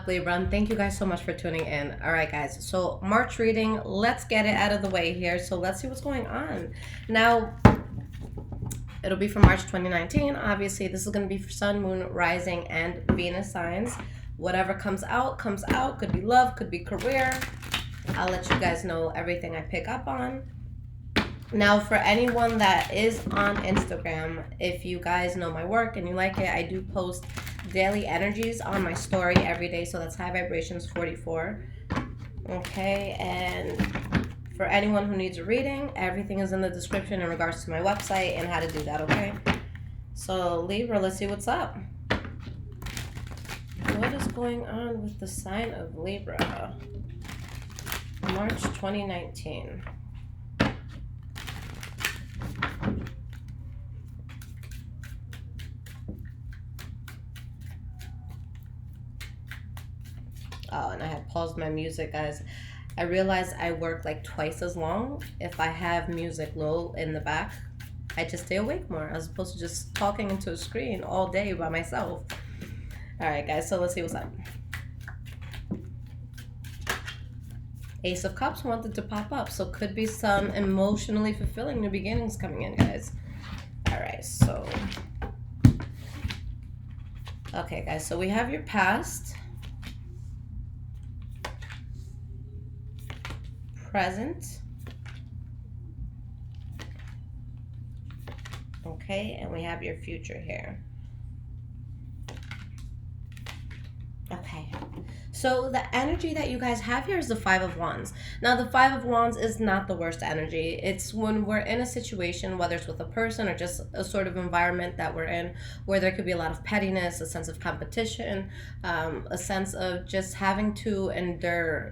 Libra, and thank you guys so much for tuning in. All right, guys, so March reading, let's get it out of the way here. So let's see what's going on. Now, it'll be for March 2019. Obviously, this is going to be for Sun, Moon, Rising, and Venus signs. Whatever comes out, comes out. Could be love, could be career. I'll let you guys know everything I pick up on. Now, for anyone that is on Instagram, if you guys know my work and you like it, I do post daily energies on my story every day. So that's High Vibrations 44. Okay, and for anyone who needs a reading, everything is in the description in regards to my website and how to do that, okay? So, Libra, let's see what's up. What is going on with the sign of Libra? March 2019. Oh, and I had paused my music, guys. I realized I work like twice as long if I have music low in the back. I just stay awake more as opposed to just talking into a screen all day by myself. All right, guys, so let's see what's up. Ace of Cups wanted to pop up, so could be some emotionally fulfilling new beginnings coming in, guys. All right, so... Okay, guys, so we have your past, present, okay, and we have your future here. Okay, so the energy that you guys have here is the Five of Wands. Now, the Five of Wands is not the worst energy. It's when we're in a situation, whether it's with a person or just a sort of environment that we're in, where there could be a lot of pettiness, a sense of competition, a sense of just having to endure,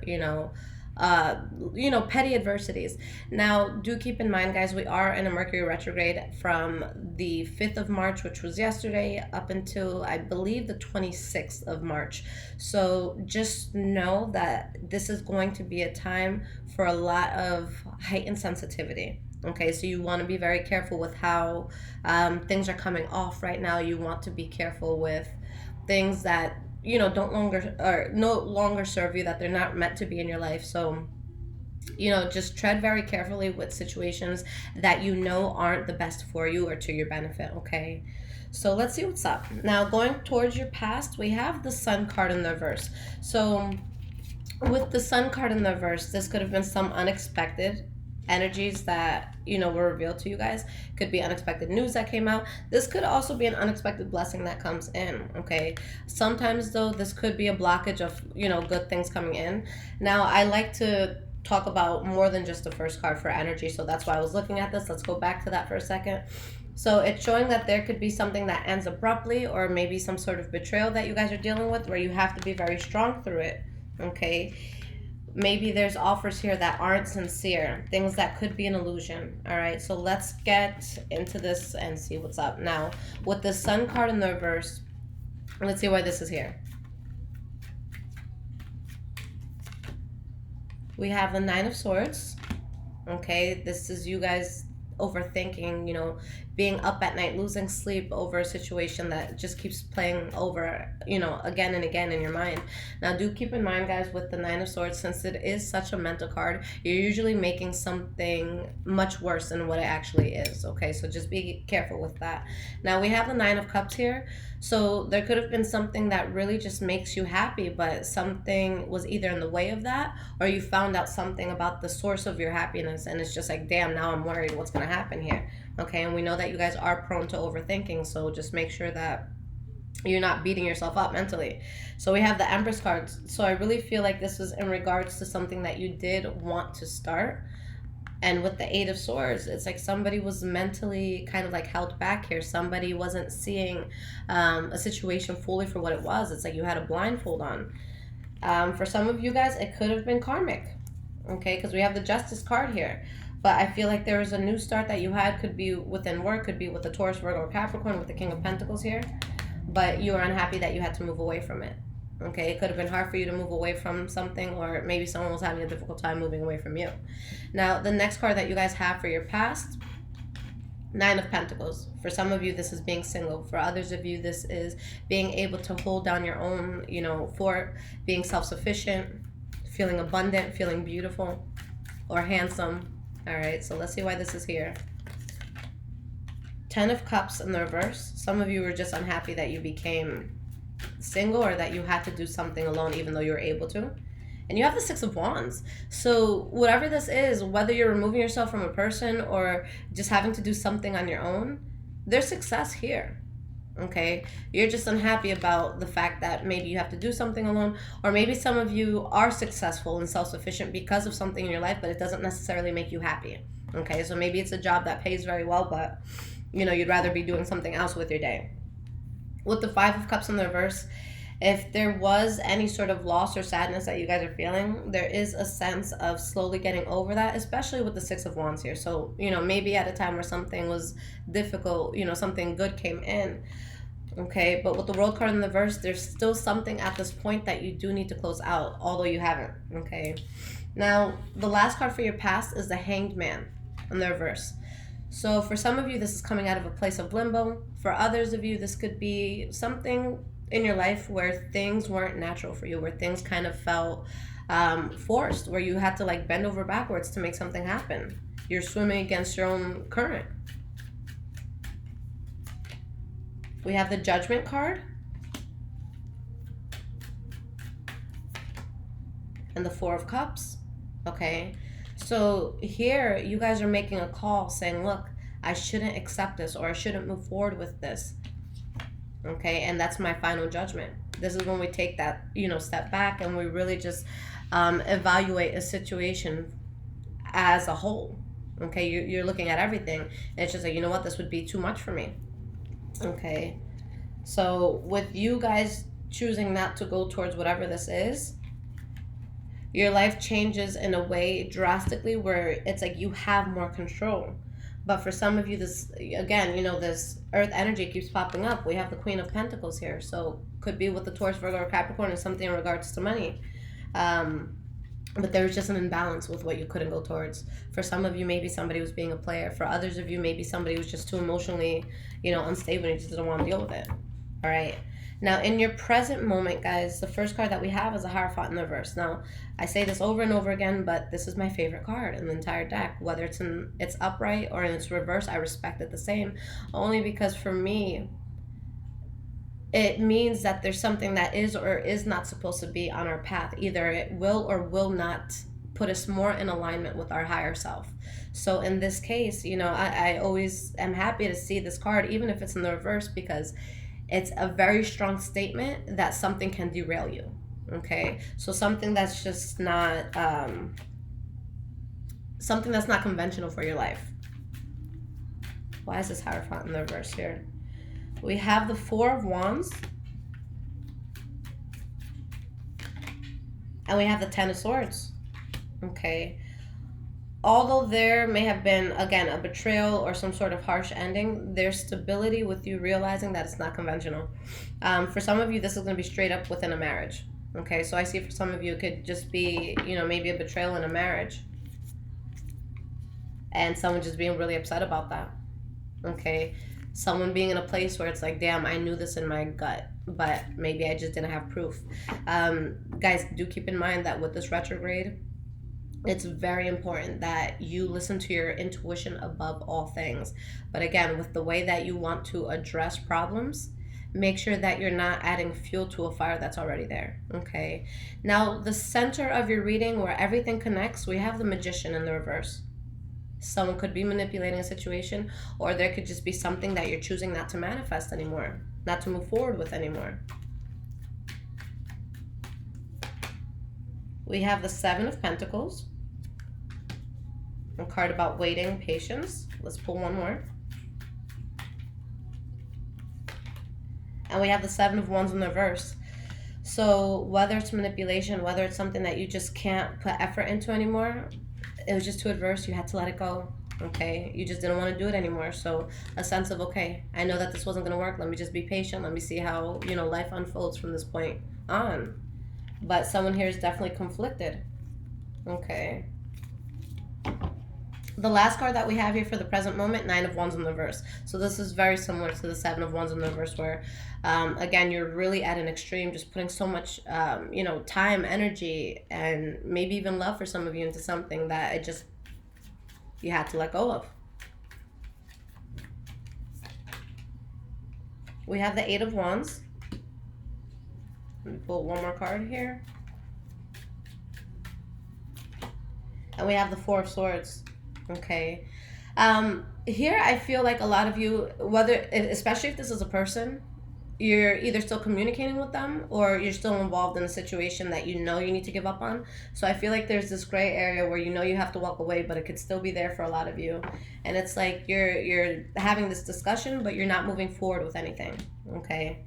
petty adversities. Now, do keep in mind, guys, we are in a Mercury retrograde from the 5th of March, which was yesterday, up until, I believe, the 26th of March. So just know that this is going to be a time for a lot of heightened sensitivity. Okay, so you want to be very careful with how things are coming off right now. You want to be careful with things that no longer serve you, that they're not meant to be in your life. So just tread very carefully with situations that aren't the best for you or to your benefit. Okay, so let's see what's up. Now, going towards your past, we have the Sun card in the reverse. So with the Sun card in the reverse, this could have been some unexpected energies that were revealed to you guys. Could be unexpected news that came out. This could also be an unexpected blessing that comes in. Okay, sometimes though this could be a blockage of good things coming in. Now, I like to talk about more than just the first card for energy, so that's why I was looking at this. Let's go back to that for a second. So it's showing that there could be something that ends abruptly, or maybe some sort of betrayal that you guys are dealing with, where you have to be very strong through it. Okay, maybe there's offers here that aren't sincere, things that could be an illusion. All right, so let's get into this and see what's up. Now, with the Sun card in the reverse, let's see why this is here. We have the Nine of Swords. Okay, this is you guys overthinking, being up at night, losing sleep over a situation that just keeps playing over, again and again in your mind. Now, do keep in mind, guys, with the Nine of Swords, since it is such a mental card, you're usually making something much worse than what it actually is. Okay, so just be careful with that. Now, we have the Nine of Cups here. So there could have been something that really just makes you happy, but something was either in the way of that, or you found out something about the source of your happiness, and it's just like, damn, now I'm worried what's going to happen here. Okay, and we know that you guys are prone to overthinking, so just make sure that you're not beating yourself up mentally. So we have the Empress cards. So I really feel like this was in regards to something that you did want to start. And with the Eight of Swords, it's like somebody was mentally kind of like held back here. Somebody wasn't seeing a situation fully for what it was. It's like you had a blindfold on. For some of you guys, it could have been karmic. Okay, because we have the Justice card here. But I feel like there was a new start that you had. Could be within work, could be with the Taurus, Virgo, or Capricorn, with the King of Pentacles here. But you were unhappy that you had to move away from it. Okay, it could have been hard for you to move away from something, or maybe someone was having a difficult time moving away from you. Now, the next card that you guys have for your past Nine of Pentacles. For some of you, this is being single. For others of you, this is being able to hold down your own, you know, for being self-sufficient, feeling abundant, feeling beautiful or handsome. All right, so let's see why this is here. Ten of Cups in the reverse. Some of you were just unhappy that you became single or that you had to do something alone even though you were able to. And you have the Six of Wands. So whatever this is, whether you're removing yourself from a person or just having to do something on your own, there's success here. Okay? You're just unhappy about the fact that maybe you have to do something alone, or maybe some of you are successful and self-sufficient because of something in your life, but it doesn't necessarily make you happy. Okay? So maybe it's a job that pays very well, but you know, you'd rather be doing something else with your day. With the Five of Cups in the reverse, if there was any sort of loss or sadness that you guys are feeling, there is a sense of slowly getting over that, especially with the Six of Wands here. So, you know, maybe at a time where something was difficult, you know, something good came in. Okay, but with the World card in the reverse, there's still something at this point that you do need to close out, although you haven't. Okay, now the last card for your past is the Hanged Man in the reverse. So for some of you, this is coming out of a place of limbo. For others of you, this could be something in your life where things weren't natural for you, where things kind of felt forced, where you had to like bend over backwards to make something happen. You're swimming against your own current. We have the Judgment card and the Four of Cups. Okay, so here you guys are making a call saying, look, I shouldn't accept this, or I shouldn't move forward with this. Okay, and that's my final judgment. This is when we take that, you know, step back and we really just evaluate a situation as a whole. Okay, you're looking at everything, and it's just like, you know what, this would be too much for me. Okay, so with you guys choosing not to go towards whatever this is, your life changes in a way drastically where it's like you have more control. But for some of you, this, again, you know, this earth energy keeps popping up. We have the Queen of Pentacles here. So could be with the Taurus, Virgo, or Capricorn, or something in regards to money. But there was just an imbalance with what you couldn't go towards. For some of you, maybe somebody was being a player. For others of you, maybe somebody was just too emotionally, you know, unstable and you just didn't want to deal with it. All right. Now, in your present moment, guys, the first card that we have is a Hierophant in the reverse. Now, I say this over and over again, but this is my favorite card in the entire deck. Whether it's in its upright or in its reverse, I respect it the same. Only because for me, it means that there's something that is or is not supposed to be on our path. Either it will or will not put us more in alignment with our higher self. So in this case, you know, I always am happy to see this card, even if it's in the reverse, because it's a very strong statement that something can derail you. Okay, so something that's just not something that's not conventional for your life. Why is this Hierophant in the reverse here? We have the Four of Wands, and we have the Ten of Swords. Okay, although there may have been, again, a betrayal or some sort of harsh ending, there's stability with you realizing that it's not conventional. For some of you, this is going to be straight up within a marriage. Okay, so I see for some of you, it could just be, you know, maybe a betrayal in a marriage. And someone just being really upset about that. Okay, someone being in a place where it's like, damn, I knew this in my gut, but maybe I just didn't have proof. Guys, do keep in mind that with this retrograde, it's very important that you listen to your intuition above all things. But again, with the way that you want to address problems, make sure that you're not adding fuel to a fire that's already there. Okay, now the center of your reading where everything connects, we have the Magician in the reverse. Someone could be manipulating a situation, or there could just be something that you're choosing not to manifest anymore, not to move forward with anymore. We have the Seven of Pentacles, a card about waiting, patience. Let's pull one more. And we have the Seven of Wands in the reverse. So whether it's manipulation, whether it's something that you just can't put effort into anymore, it was just too adverse, you had to let it go. Okay, you just didn't want to do it anymore. So a sense of, okay, I know that this wasn't going to work. Let me just be patient. Let me see how, you know, life unfolds from this point on. But someone here is definitely conflicted. Okay. The last card that we have here for the present moment, Nine of Wands in the reverse. So this is very similar to the Seven of Wands in the reverse, where, again, you're really at an extreme, just putting so much, you know, time, energy, and maybe even love for some of you into something that it just, you had to let go of. We have the Eight of Wands. Let me pull one more card here. And we have the Four of Swords. Okay. Here I feel like a lot of you, whether, especially if this is a person, you're either still communicating with them or you're still involved in a situation that you know you need to give up on. So I feel like there's this gray area where you know you have to walk away, but it could still be there for a lot of you. And it's like you're having this discussion, but you're not moving forward with anything. Okay.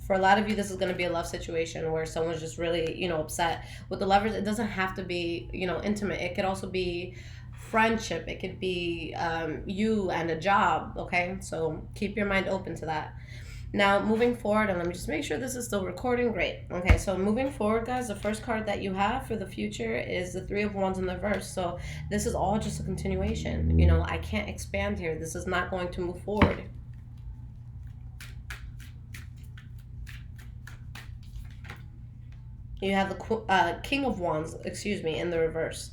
For a lot of you, this is going to be a love situation where someone's just really, you know, upset. With the Lovers, it doesn't have to be, you know, intimate. It could also be friendship. It could be you and a job. Okay, so keep your mind open to that. Now, moving forward, and let me just make sure this is still recording. Great. Okay, so moving forward, guys, the first card that you have for the future is the Three of Wands in the reverse. So this is all just a continuation. You know, I can't expand here. This is not going to move forward. You have the King of Wands, excuse me, in the reverse.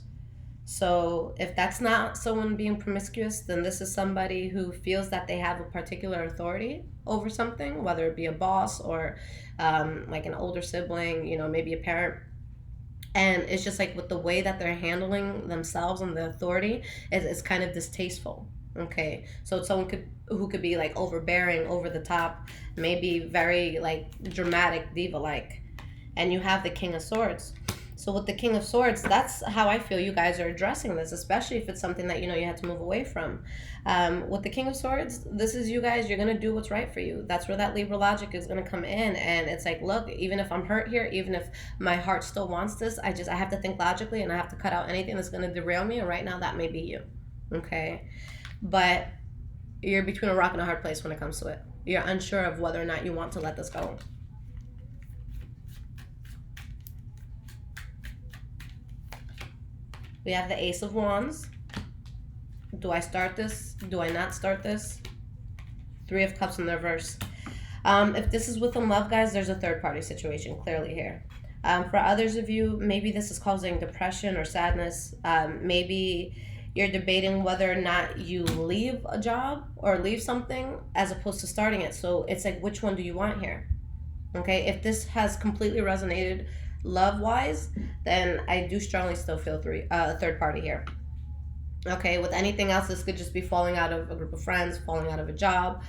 So if that's not someone being promiscuous, then this is somebody who feels that they have a particular authority over something, whether it be a boss or like an older sibling, you know, maybe a parent. And it's just like with the way that they're handling themselves and the authority, it's kind of distasteful. Okay, so someone who could be like overbearing, over the top, maybe very like dramatic, diva-like. And you have the King of Swords. So with the King of Swords, that's how I feel you guys are addressing this, especially if it's something that, you know, you had to move away from. With the King of Swords, this is you guys, you're going to do what's right for you. That's where that Libra logic is going to come in. And it's like, look, even if I'm hurt here, even if my heart still wants this, I have to think logically and I have to cut out anything that's going to derail me. And right now that may be you. Okay. But you're between a rock and a hard place when it comes to it. You're unsure of whether or not you want to let this go. We have the Ace of Wands. Do I start this? Do I not start this? Three of Cups in the reverse. If this is within love, guys, there's a third party situation clearly here. For others of you, maybe this is causing depression or sadness. Maybe you're debating whether or not you leave a job or leave something as opposed to starting it. So it's like, which one do you want here? Okay, if this has completely resonated love-wise, then I do strongly still feel third party here. Okay, with anything else, this could just be falling out of a group of friends, falling out of a job,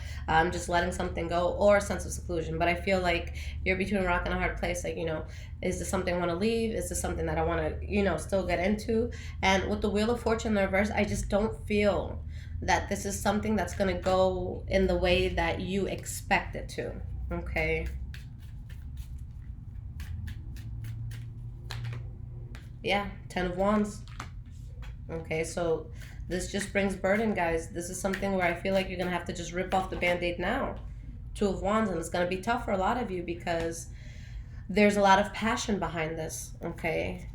just letting something go, or a sense of seclusion. But I feel like you're between a rock and a hard place. Like, you know, is this something I want to leave? Is this something that I want to, you know, still get into? And with the Wheel of Fortune in the reverse, I just don't feel that this is something that's going to go in the way that you expect it to. Okay. Yeah, Ten of Wands. Okay, so this just brings burden, guys. This is something where I feel like you're going to have to just rip off the Band-Aid now. Two of Wands, and it's going to be tough for a lot of you because there's a lot of passion behind this, okay?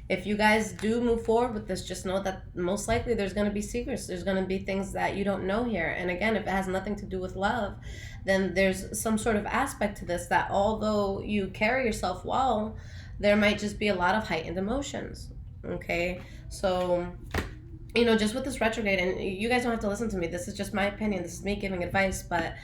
If you guys do move forward with this, just know that most likely there's going to be secrets. There's going to be things that you don't know here. And again, if it has nothing to do with love, then there's some sort of aspect to this that although you carry yourself well, there might just be a lot of heightened emotions, okay? So, you know, just with this retrograde, and you guys don't have to listen to me. This is just my opinion. This is me giving advice, but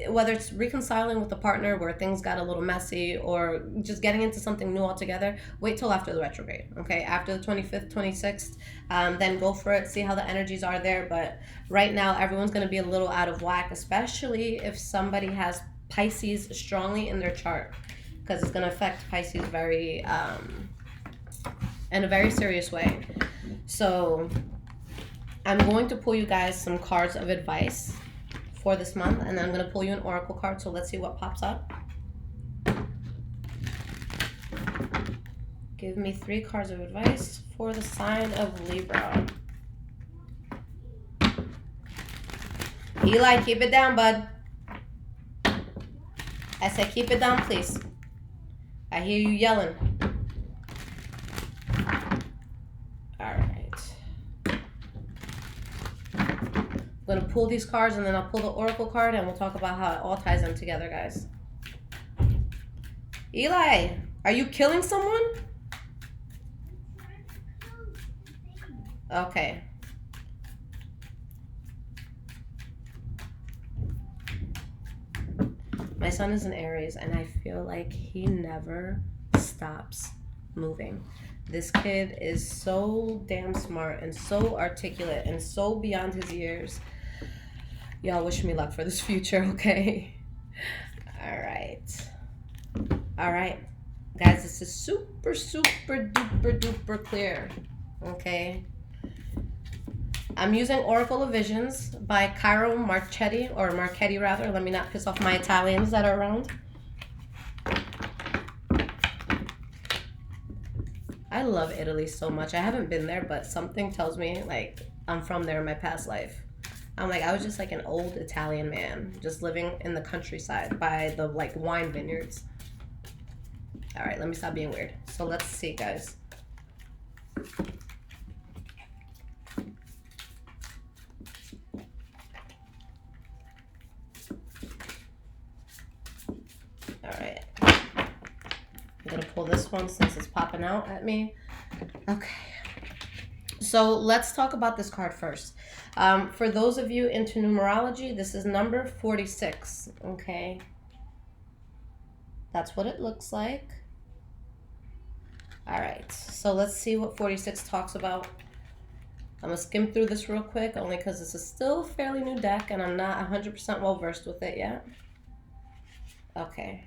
whether it's reconciling with a partner where things got a little messy or just getting into something new altogether, wait till after the retrograde, okay? After the 25th, 26th, then go for it, see how the energies are there. But right now, everyone's going to be a little out of whack, especially if somebody has Pisces strongly in their chart, because it's going to affect Pisces very, in a very serious way. So I'm going to pull you guys some cards of advice for this month, and then I'm going to pull you an oracle card. So let's see what pops up. Give me 3 cards of advice for the sign of Libra. Eli, keep it down, bud. I said keep it down, please. I hear you yelling. All right. I'm going to pull these cards and then I'll pull the Oracle card and we'll talk about how it all ties in together, guys. Eli, are you killing someone? Okay. My son is an Aries and I feel like he never stops moving. This kid is so damn smart and so articulate and so beyond his years. Y'all wish me luck for this future, okay? All right. All right. Guys, this is super, super, duper, duper clear, okay? I'm using Oracle of Visions by Cairo Marchetti, or Marchetti rather. Let me not piss off my Italians that are around. I love Italy so much. I haven't been there, but something tells me like I'm from there in my past life. I'm like, I was just like an old Italian man, just living in the countryside by the like wine vineyards. All right, let me stop being weird. So let's see, guys. All right. I'm gonna pull this one since it's popping out at me. Okay. So let's talk about this card first. For those of you into numerology, this is number 46, okay? That's what it looks like. All right, so let's see what 46 talks about. I'm gonna skim through this real quick, only because this is still a fairly new deck and I'm not 100% well versed with it yet. Okay.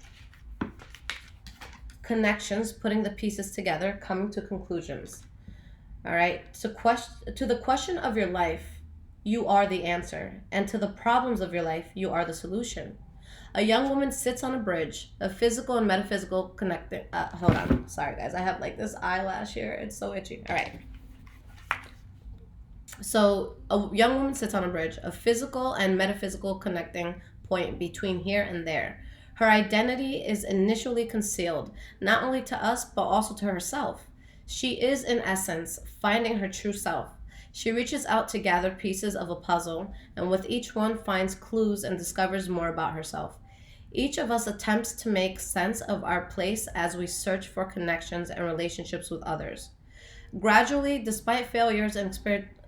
Connections, putting the pieces together, coming to conclusions. All right, to the question of your life, you are the answer, and to the problems of your life, you are the solution. A young woman sits on a bridge, a physical and metaphysical connecting. Hold on, sorry guys, I have like this eyelash here, it's so itchy. All right. So a young woman sits on a bridge, a physical and metaphysical connecting point between here and there. Her identity is initially concealed, not only to us, but also to herself. She is, in essence, finding her true self. She reaches out to gather pieces of a puzzle, and with each one finds clues and discovers more about herself. Each of us attempts to make sense of our place as we search for connections and relationships with others. Gradually, despite failures and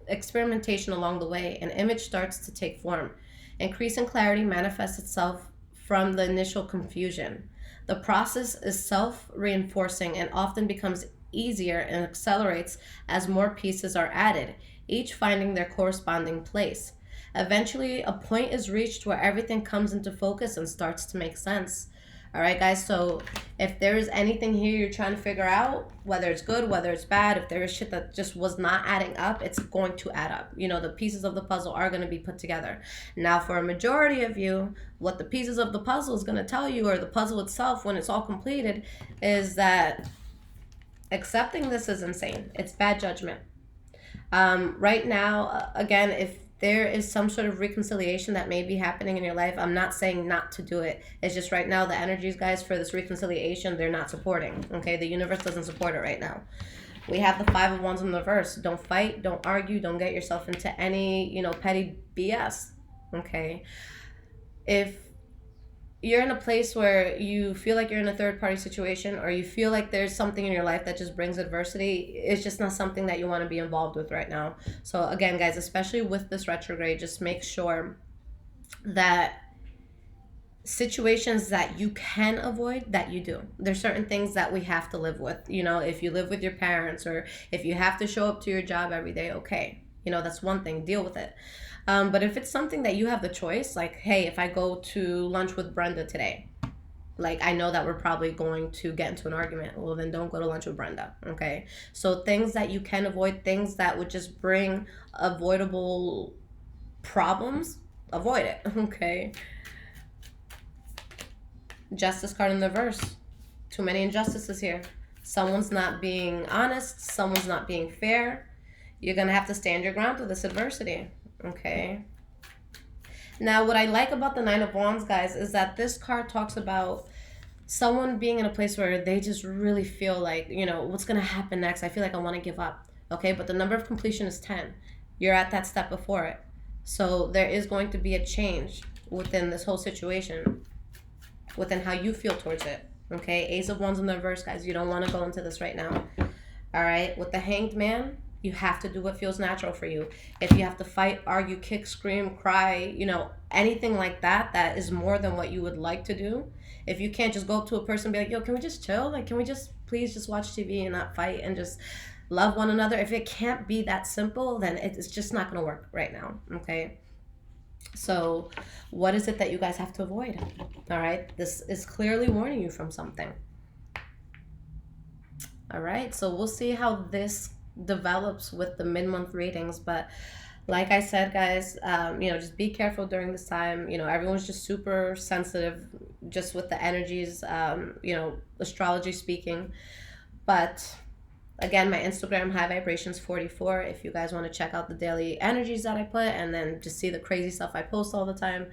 experimentation along the way, an image starts to take form. Increasing clarity manifests itself from the initial confusion. The process is self-reinforcing and often becomes easier and accelerates as more pieces are added, each finding their corresponding place. Eventually, a point is reached where everything comes into focus and starts to make sense. All right, guys, so if there is anything here you're trying to figure out, whether it's good, whether it's bad, if there is shit that just was not adding up, it's going to add up. You know, the pieces of the puzzle are going to be put together. Now, for a majority of you, what the pieces of the puzzle is going to tell you, or the puzzle itself when it's all completed, is that accepting this is insane. It's bad judgment. Right now, again, if there is some sort of reconciliation that may be happening in your life, I'm not saying not to do it. It's just right now the energies, guys, for this reconciliation, they're not supporting. Okay, the universe doesn't support it right now. We have the 5 of Wands in the reverse. Don't fight, don't argue, don't get yourself into any, petty BS. Okay, if you're in a place where you feel like you're in a third party situation, or you feel like there's something in your life that just brings adversity, it's just not something that you want to be involved with right now. So again, guys, especially with this retrograde, just make sure that situations that you can avoid, that you do. There's certain things that we have to live with. If you live with your parents, or if you have to show up to your job every day, okay, that's one thing, deal with it. But if it's something that you have the choice, like, hey, if I go to lunch with Brenda today, like, I know that we're probably going to get into an argument, well, then don't go to lunch with Brenda, okay? So things that you can avoid, things that would just bring avoidable problems, avoid it, okay? Justice card in the reverse. Too many injustices here. Someone's not being honest, someone's not being fair. You're going to have to stand your ground through this adversity. Okay. Now, what I like about the 9 of Wands, guys, is that this card talks about someone being in a place where they just really feel like, what's going to happen next? I feel like I want to give up. Okay, but the number of completion is 10. You're at that step before it. So there is going to be a change within this whole situation, within how you feel towards it. Okay, Ace of Wands in the reverse, guys. You don't want to go into this right now. All right, with the Hanged Man, you have to do what feels natural for you. If you have to fight, argue, kick, scream, cry, you know, anything like that, that is more than what you would like to do. If you can't just go up to a person and be like, yo, can we just chill? Like, can we just please just watch TV and not fight and just love one another? If it can't be that simple, then it's just not going to work right now. Okay. So what is it that you guys have to avoid? All right. This is clearly warning you from something. All right. So we'll see how this develops with the mid-month readings. But like I said, guys, you know, just be careful during this time. You know, everyone's just super sensitive just with the energies, you know, astrology speaking. But again, my Instagram, High Vibrations 44, if you guys want to check out the daily energies that I put and then just see the crazy stuff I post all the time.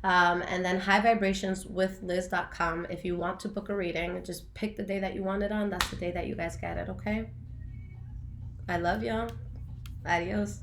And then highvibrationswithliz.com. If you want to book a reading, just pick the day that you want it on. That's the day that you guys get it, okay? I love y'all. Adios.